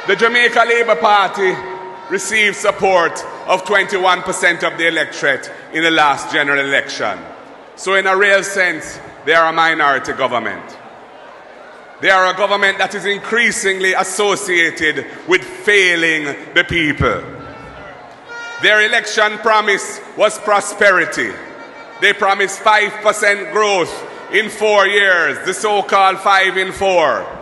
The Jamaica Labour Party received support of 21% of the electorate in the last general election. So in a real sense, they are a minority government. They are a government that is increasingly associated with failing the people. Their election promise was prosperity. They promised 5% growth in 4 years, the so-called 5 in 4.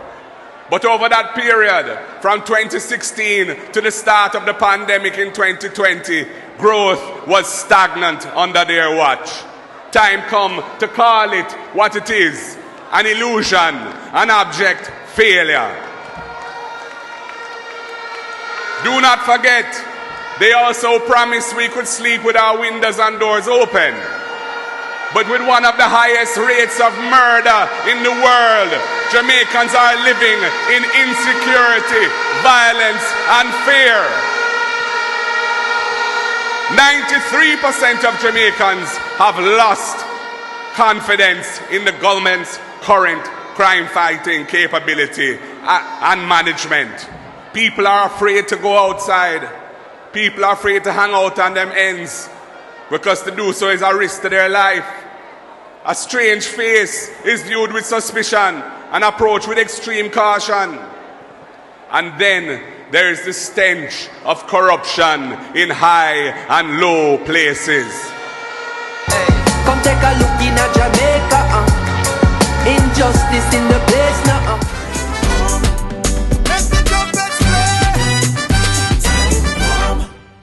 But over that period, from 2016 to the start of the pandemic in 2020, growth was stagnant under their watch. Time come to call it what it is, an illusion, an abject failure. Do not forget, they also promised we could sleep with our windows and doors open. But with one of the highest rates of murder in the world, Jamaicans are living in insecurity, violence, and fear. 93% of Jamaicans have lost confidence in the government's current crime-fighting capability and management. People are afraid to go outside. People are afraid to hang out on them ends, because to do so is a risk to their life. A strange face is viewed with suspicion and approached with extreme caution. And then there is the stench of corruption in high and low places. Hey, come take a look in Jamaica. Injustice in the place now.